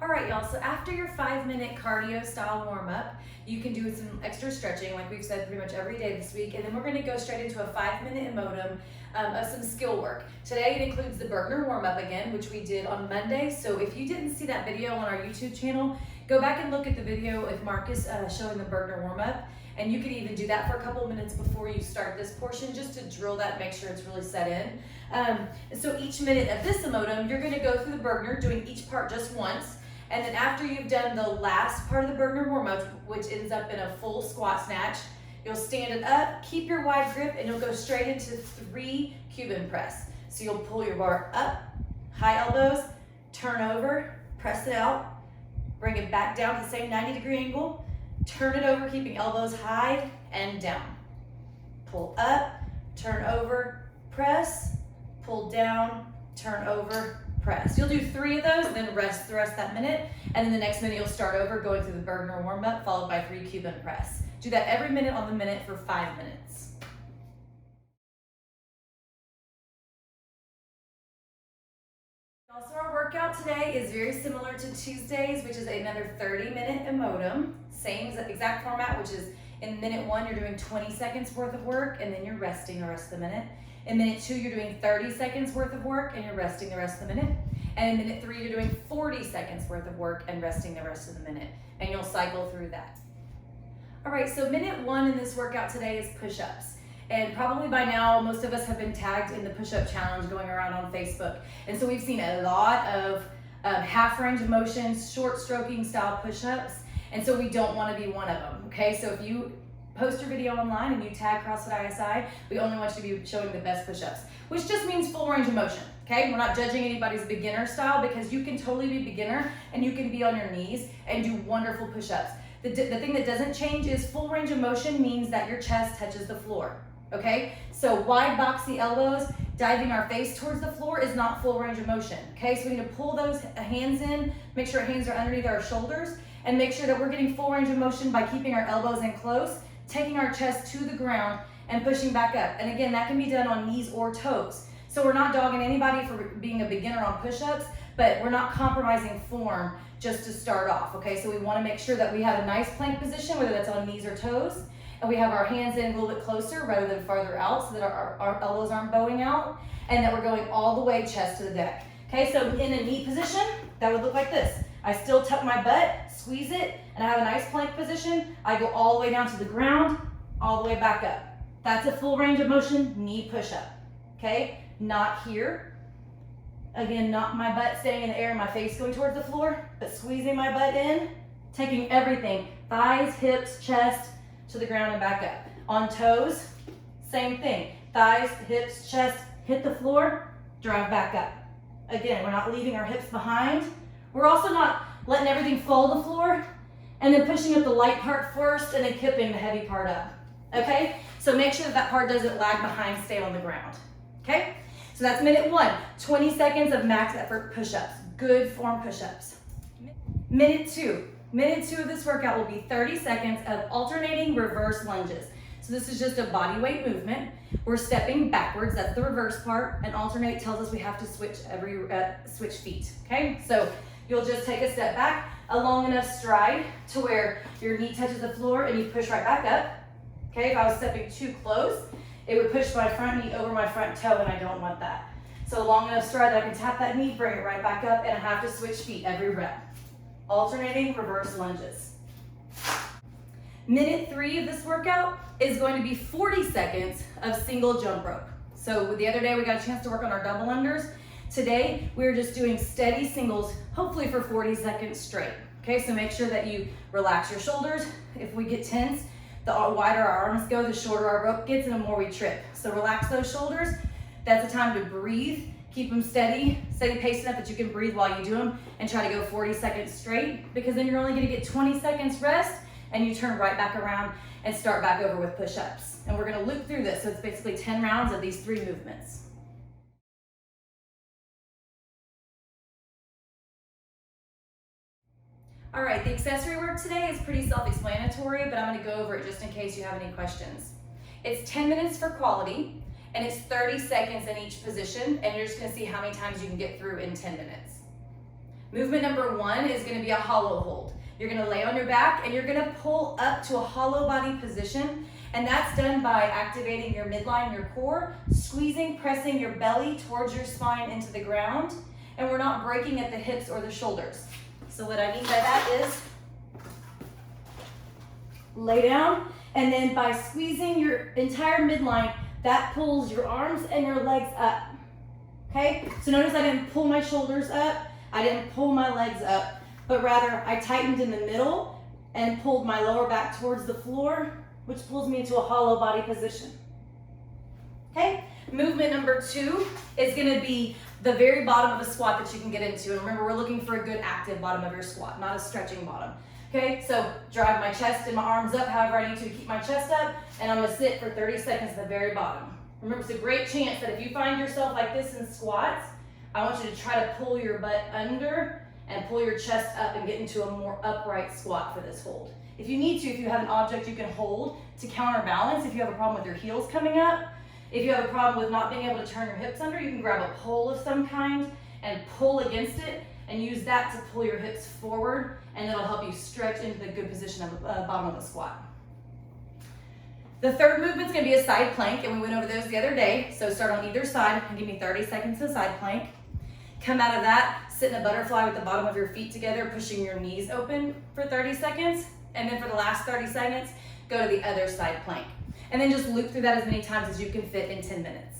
All right, y'all, so after your 5-minute cardio style warm-up, you can do some extra stretching, like we've said pretty much every day this week, and then we're gonna go straight into a 5-minute modem of some skill work. Today it includes the burner warm-up again, which we did on Monday, so if you didn't see that video on our YouTube channel, go back and look at the video of Marcus showing the burner warm-up, and you can even do that for a couple of minutes before you start this portion, just to drill that, make sure it's really set in. So each minute of this modem, you're gonna go through the burner, doing each part just once. And then after you've done the last part of the burner warm-up, which ends up in a full squat snatch, you'll stand it up, keep your wide grip, and you'll go straight into 3 Cuban press. So you'll pull your bar up, high elbows, turn over, press it out, bring it back down to the same 90-degree angle, turn it over, keeping elbows high and down. Pull up, turn over, press, pull down, turn over, press. You'll do 3 of those, then rest the rest of that minute, and then the next minute you'll start over going through the burner warm-up followed by 3 Cuban press. Do that every minute on the minute for 5 minutes. Also, our workout today is very similar to Tuesdays, which is another 30-minute modem. Same exact format, which is in minute 1, you're doing 20 seconds worth of work, and then you're resting the rest of the minute. In minute 2, you're doing 30 seconds worth of work, and you're resting the rest of the minute. And in minute 3, you're doing 40 seconds worth of work and resting the rest of the minute. And you'll cycle through that. All right, so minute 1 in this workout today is push-ups. And probably by now, most of us have been tagged in the push-up challenge going around on Facebook. And so we've seen a lot of half range of motion, short stroking style push-ups. And so we don't want to be one of them, okay? So if you post your video online and you tag CrossFit ISI, we only want you to be showing the best push-ups, which just means full range of motion, okay? We're not judging anybody's beginner style, because you can totally be beginner and you can be on your knees and do wonderful push-ups. The thing that doesn't change is full range of motion means that your chest touches the floor, okay? So wide boxy elbows, diving our face towards the floor is not full range of motion, okay? So we need to pull those hands in, make sure our hands are underneath our shoulders, and make sure that we're getting full range of motion by keeping our elbows in close, taking our chest to the ground, and pushing back up. And again, that can be done on knees or toes. So we're not dogging anybody for being a beginner on push-ups, but we're not compromising form just to start off, okay? So we wanna make sure that we have a nice plank position, whether that's on knees or toes, and we have our hands in a little bit closer rather than farther out so that our elbows aren't bowing out, and that we're going all the way chest to the deck. Okay, so in a knee position, that would look like this. I still tuck my butt, squeeze it, and I have a nice plank position. I go all the way down to the ground, all the way back up. That's a full range of motion knee push-up, okay? Not here. Again, not my butt staying in the air and my face going towards the floor, but squeezing my butt in, taking everything, thighs, hips, chest, to the ground and back up. On toes, same thing. Thighs, hips, chest, hit the floor, drive back up. Again, we're not leaving our hips behind. We're also not letting everything fall to the floor and then pushing up the light part first and then kipping the heavy part up, okay? So make sure that that part doesn't lag behind, stay on the ground, okay? So that's minute 1, 20 seconds of max effort push-ups, good form push-ups. Minute 2 of this workout will be 30 seconds of alternating reverse lunges. So this is just a body weight movement. We're stepping backwards, that's the reverse part, and alternate tells us we have to switch feet, okay? So you'll just take a step back, a long enough stride to where your knee touches the floor and you push right back up, okay? If I was stepping too close, it would push my front knee over my front toe, and I don't want that. So a long enough stride that I can tap that knee, bring it right back up, and I have to switch feet every rep. Alternating reverse lunges. Minute 3 of this workout is going to be 40 seconds of single jump rope. So the other day we got a chance to work on our double unders. Today we're just doing steady singles, hopefully for 40 seconds straight. Okay, so make sure that you relax your shoulders. If we get tense, the wider our arms go, the shorter our rope gets and the more we trip. So relax those shoulders. That's the time to breathe. Keep them steady pace enough that you can breathe while you do them, and try to go 40 seconds straight, because then you're only gonna get 20 seconds rest and you turn right back around and start back over with push-ups. And we're gonna loop through this, so it's basically 10 rounds of these 3 movements. All right, the accessory work today is pretty self-explanatory, but I'm gonna go over it just in case you have any questions. It's 10 minutes for quality, and it's 30 seconds in each position, and you're just gonna see how many times you can get through in 10 minutes. Movement number 1 is gonna be a hollow hold. You're gonna lay on your back and you're gonna pull up to a hollow body position, and that's done by activating your midline, your core, squeezing, pressing your belly towards your spine into the ground, and we're not breaking at the hips or the shoulders. So what I mean by that is lay down, and then by squeezing your entire midline, that pulls your arms and your legs up, okay? So notice I didn't pull my shoulders up, I didn't pull my legs up, but rather I tightened in the middle and pulled my lower back towards the floor, which pulls me into a hollow body position. Okay, movement number 2 is gonna be the very bottom of a squat that you can get into. And remember, we're looking for a good active bottom of your squat, not a stretching bottom. Okay, so drive my chest and my arms up however I need to keep my chest up, and I'm gonna sit for 30 seconds at the very bottom. Remember, it's a great chance that if you find yourself like this in squats, I want you to try to pull your butt under and pull your chest up and get into a more upright squat for this hold. If you need to, if you have an object you can hold to counterbalance, if you have a problem with your heels coming up, if you have a problem with not being able to turn your hips under, you can grab a pole of some kind and pull against it and use that to pull your hips forward, and it'll help you stretch into the good position of the bottom of the squat. The third movement's gonna be a side plank, and we went over those the other day. So start on either side and give me 30 seconds of side plank. Come out of that, sit in a butterfly with the bottom of your feet together, pushing your knees open for 30 seconds. And then for the last 30 seconds, go to the other side plank. And then just loop through that as many times as you can fit in 10 minutes.